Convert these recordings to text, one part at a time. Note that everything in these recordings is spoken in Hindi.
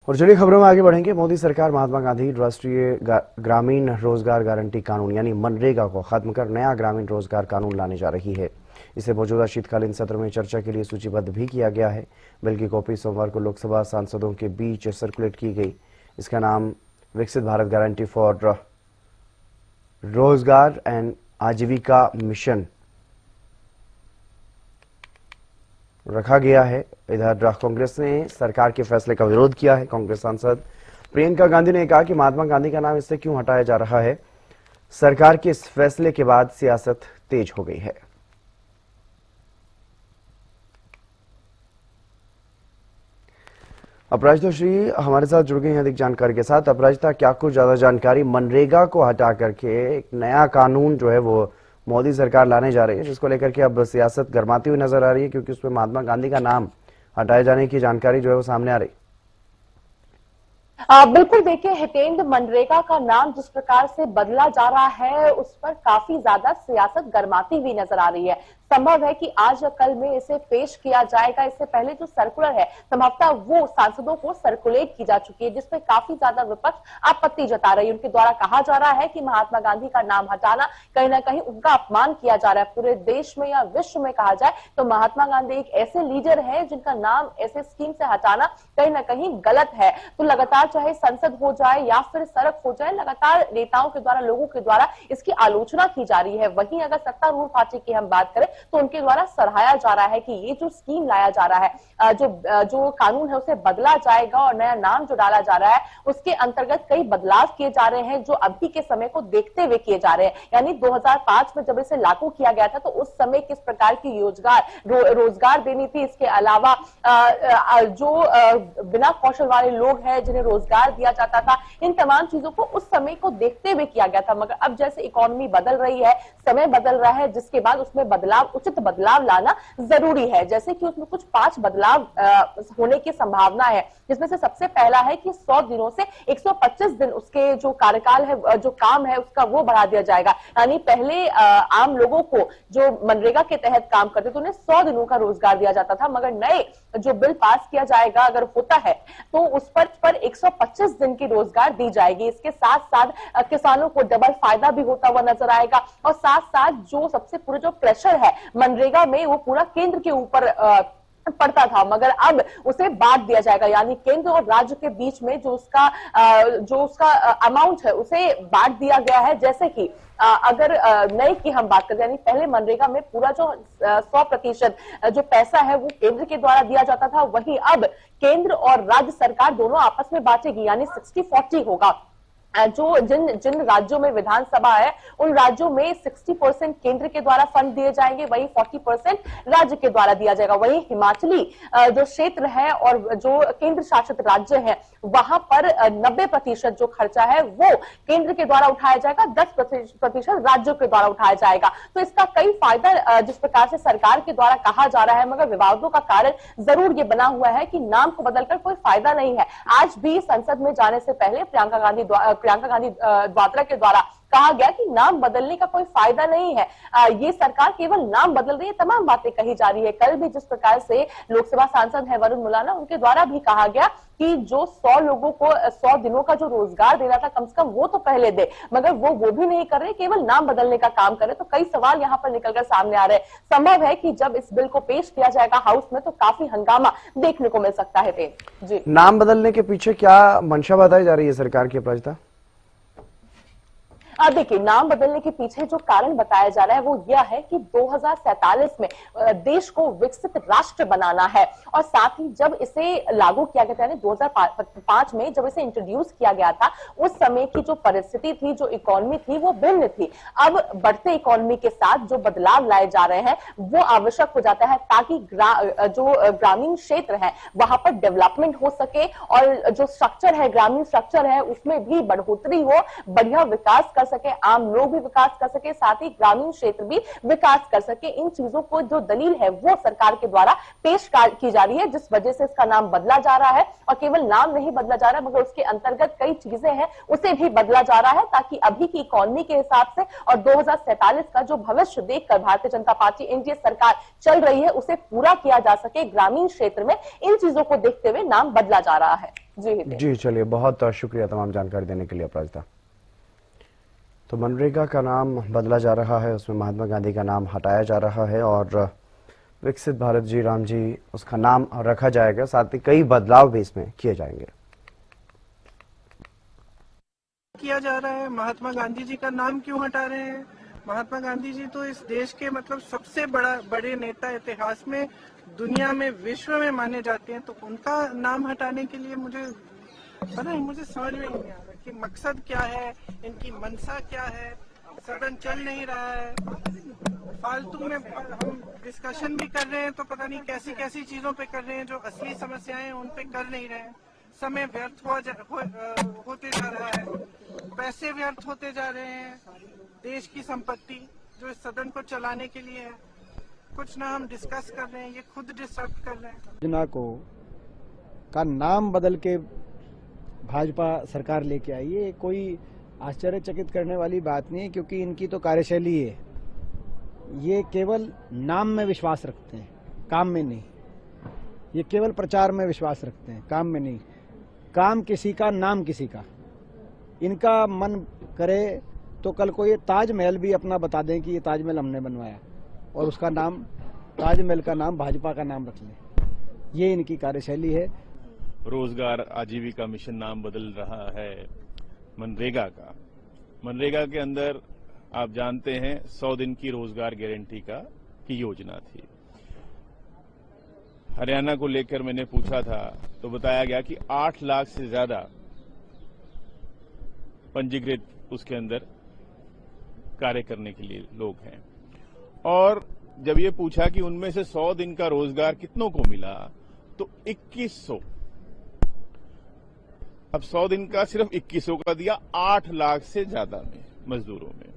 और चलिए खबरों में आगे बढ़ेंगे। मोदी सरकार महात्मा गांधी राष्ट्रीय ग्रामीण रोजगार गारंटी कानून यानी मनरेगा को खत्म कर नया ग्रामीण रोजगार कानून लाने जा रही है। इसे मौजूदा शीतकालीन सत्र में चर्चा के लिए सूचीबद्ध भी किया गया है। बिल की कॉपी सोमवार को लोकसभा सांसदों के बीच सर्कुलेट की गई। इसका नाम विकसित भारत गारंटी फॉर रोजगार एंड आजीविका मिशन रखा गया है। इधर कांग्रेस ने सरकार के फैसले का विरोध किया है। कांग्रेस सांसद प्रियंका गांधी ने कहा कि महात्मा गांधी का नाम इससे क्यों हटाया जा रहा है। सरकार के इस फैसले के बाद सियासत तेज हो गई है। अपराजिता श्री हमारे साथ जुड़ गई हैं अधिक जानकारी के साथ। अपराजिता, क्या कुछ ज्यादा जानकारी? मनरेगा को हटा करके एक नया कानून जो है वो मोदी सरकार लाने जा रही है, जिसको लेकर के अब सियासत गर्माती हुई नजर आ रही है, क्योंकि उसमें महात्मा गांधी का नाम हटाए जाने की जानकारी जो है वो सामने आ रही। बिल्कुल, देखिए हितेंद्र, मनरेगा का नाम जिस प्रकार से बदला जा रहा है उस पर काफी ज्यादा सियासत गर्माती हुई नजर आ रही है। संभव है कि आज या कल में इसे पेश किया जाएगा। इससे पहले जो सर्कुलर है संभवतः वो सांसदों को सर्कुलेट की जा चुकी है, जिसमें काफी ज्यादा विपक्ष आपत्ति जता रही है। उनके द्वारा कहा जा रहा है कि महात्मा गांधी का नाम हटाना कहीं ना कहीं उनका अपमान किया जा रहा है। पूरे देश में या विश्व में कहा जाए तो महात्मा गांधी एक ऐसे लीडर है जिनका नाम ऐसे स्कीम से हटाना कहीं ना कहीं गलत है। तो लगातार चाहे संसद हो जाए या फिर सड़क हो जाए, लगातार नेताओं के द्वारा, लोगों के द्वारा इसकी आलोचना की जा रही है। वहीं अगर सत्तारूढ़ पार्टी की हम बात करें तो उनके द्वारा सराहाया जा रहा है कि ये जो स्कीम लाया जा रहा है, जो कानून है उसे बदला जाएगा और नया नाम जो डाला जा रहा है उसके अंतर्गत कई बदलाव किए जा रहे हैं जो अभी के समय को देखते हुए किए जा रहे हैं। यानी 2005 में जब इसे लागू किया गया था तो उस समय किस प्रकार की रोजगार देनी थी, इसके अलावा जो बिना कौशल वाले लोग हैं जिन्हें रोजगार दिया जाता था, इन तमाम चीजों को उस समय को देखते हुए किया गया था। मगर अब जैसे इकोनॉमी बदल रही है, समय बदल रहा है, जिसके बाद उसमें उचित बदलाव लाना जरूरी है। जैसे कि उसमें कुछ 5 बदलाव होने की संभावना है, जिसमें से सबसे पहला है कि 100 दिनों से 125 दिन उसके जो कार्यकाल है, जो काम है उसका वो बढ़ा दिया जाएगा। यानी पहले आम लोगों को जो मनरेगा के तहत काम करते थे उन्हें 100 दिनों का रोजगार दिया जाता था, मगर नए जो बिल पास किया जाएगा अगर होता है तो उस पर 125 दिन की रोजगार दी जाएगी। इसके साथ साथ किसानों को डबल फायदा भी होता हुआ नजर आएगा और साथ साथ जो सबसे पूरा जो प्रेशर है मनरेगा में वो पूरा केंद्र के ऊपर पड़ता था, मगर अब उसे बांट दिया जाएगा। यानी केंद्र और राज्य के बीच में जो उसका अमाउंट है उसे बांट दिया गया है। जैसे कि अगर नए की हम बात करें, यानी पहले मनरेगा में पूरा जो 100% जो पैसा है वो केंद्र के द्वारा दिया जाता था, वहीं अब केंद्र और राज्य सरकार दोनों आपस में बांटेगी, यानी 60-40 होगा। जो जिन राज्यों में विधानसभा है उन राज्यों में 60% केंद्र के द्वारा फंड दिए जाएंगे, वही 40% राज्य के द्वारा दिया जाएगा। वही हिमाचली जो क्षेत्र है और जो केंद्र शासित राज्य है वहां पर 90% जो खर्चा है वो केंद्र के द्वारा उठाया जाएगा, 10% राज्यों के द्वारा उठाया जाएगा। तो इसका कई फायदा जिस प्रकार से सरकार के द्वारा कहा जा रहा है, मगर विवादों का कारण जरूर ये बना हुआ है कि नाम को बदलकर कोई फायदा नहीं है। आज भी संसद में जाने से पहले प्रियंका गांधी वाड्रा के द्वारा कहा गया कि नाम बदलने का कोई फायदा नहीं है, ये सरकार केवल नाम बदल रही है, तमाम बातें कही जा रही है। कल भी जिस प्रकार से लोकसभा सांसद है वरुण मुलाना, उनके द्वारा भी कहा गया कि जो 100 लोगों को 100 दिनों का जो रोजगार देना था कम से कम वो तो पहले दे, मगर वो भी नहीं कर रहे, केवल नाम बदलने का काम करे। तो कई सवाल यहाँ पर निकलकर सामने आ रहे हैं। संभव है कि जब इस बिल को पेश किया जाएगा हाउस में तो काफी हंगामा देखने को मिल सकता है। जी, नाम बदलने के पीछे क्या मंशा बताई जा रही है सरकार की? अपराजिता, देखिए, नाम बदलने के पीछे जो कारण बताया जा रहा है वो यह है कि 2047 में देश को विकसित राष्ट्र बनाना है और साथ ही जब इसे लागू किया गया था, यानी 2005 में जब इसे इंट्रोड्यूस किया गया था, उस समय की जो परिस्थिति थी, जो इकोनॉमी थी वो भिन्न थी। अब बढ़ते इकोनॉमी के साथ जो बदलाव लाए जा रहे हैं वो आवश्यक हो जाता है ताकि जो ग्रामीण क्षेत्र है वहां पर डेवलपमेंट हो सके और जो स्ट्रक्चर है, ग्रामीण स्ट्रक्चर है, उसमें भी बढ़ोतरी हो, बढ़िया विकास कर सके, आम लोग भी विकास कर सके, साथ ही ग्रामीण क्षेत्र भी विकास कर सके। इन चीजों को जो दलील है वो सरकार के द्वारा पेश की जा रही है, जिस वजह से इसका नाम बदला जा रहा है। और केवल नाम नहीं बदला जा रहा है मगर उसके अंतर्गत कई चीजें हैं उसे भी बदला जा रहा है, ताकि अभी की इकोनॉमी के हिसाब से और 2047 का जो भविष्य देखकर भारतीय जनता पार्टी एनडीए सरकार चल रही है उसे पूरा किया जा सके। ग्रामीण क्षेत्र में इन चीजों को देखते हुए नाम बदला जा रहा है। जी चलिए, बहुत शुक्रिया तमाम जानकारी देने के लिए अपराजिता। तो मनरेगा का नाम बदला जा रहा है, उसमें महात्मा गांधी का नाम हटाया जा रहा है और विकसित भारत जी राम जी उसका नाम रखा जाएगा, साथ ही कई बदलाव भी इसमें किए जाएंगे। किया जा रहा है। महात्मा गांधी जी का नाम क्यों हटा रहे हैं? महात्मा गांधी जी तो इस देश के मतलब सबसे बड़े नेता इतिहास में, दुनिया में, विश्व में माने जाते हैं, तो उनका नाम हटाने के लिए मुझे समझ में नहीं आ रहा कि मकसद क्या है, इनकी मंशा क्या है। सदन चल नहीं रहा है, फालतू में हम डिस्कशन भी कर रहे हैं तो पता नहीं कैसी कैसी चीजों पे कर रहे हैं, जो असली समस्याएं हैं उन पे कर नहीं रहे हैं। समय व्यर्थ होते जा रहा है, पैसे व्यर्थ होते जा रहे हैं, देश की संपत्ति जो इस सदन को चलाने के लिए है, कुछ ना हम डिस्कस कर रहे हैं, ये खुद डिस्टर्ब कर रहे हैं। योजना का नाम बदल के भाजपा सरकार लेके आई है, कोई आश्चर्यचकित करने वाली बात नहीं है, क्योंकि इनकी तो कार्यशैली है, ये केवल नाम में विश्वास रखते हैं, काम में नहीं। ये केवल प्रचार में विश्वास रखते हैं, काम में नहीं। काम किसी का, नाम किसी का। इनका मन करे तो कल को ये ताजमहल भी अपना बता दें कि ये ताजमहल हमने बनवाया, और उसका नाम, ताजमहल का नाम भाजपा का नाम रख लें। ये इनकी कार्यशैली है। रोजगार आजीविका मिशन नाम बदल रहा है मनरेगा का। मनरेगा के अंदर आप जानते हैं 100 दिन की रोजगार गारंटी की योजना थी। हरियाणा को लेकर मैंने पूछा था तो बताया गया कि 8 लाख से ज्यादा पंजीकृत उसके अंदर कार्य करने के लिए लोग हैं। और जब ये पूछा कि उनमें से 100 दिन का रोजगार कितनों को मिला तो 2100। अब 100 दिन का सिर्फ 2100 का दिया 8 लाख से ज्यादा में मजदूरों में।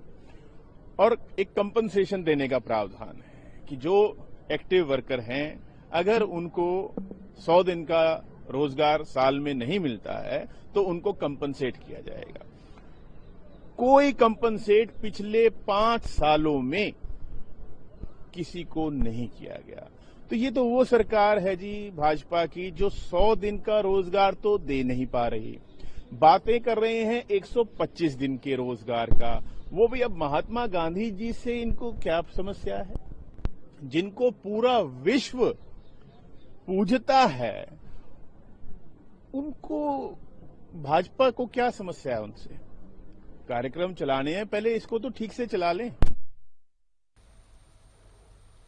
और एक कंपनसेशन देने का प्रावधान है कि जो एक्टिव वर्कर हैं अगर उनको 100 दिन का रोजगार साल में नहीं मिलता है तो उनको कंपनसेट किया जाएगा। कोई कंपनसेट पिछले 5 सालों में किसी को नहीं किया गया। तो ये तो वो सरकार है जी भाजपा की जो 100 दिन का रोजगार तो दे नहीं पा रही, बातें कर रहे हैं 125 दिन के रोजगार का। वो भी अब महात्मा गांधी जी से इनको क्या समस्या है? जिनको पूरा विश्व पूजता है उनको, भाजपा को क्या समस्या है उनसे? कार्यक्रम चलाने हैं, पहले इसको तो ठीक से चला लें।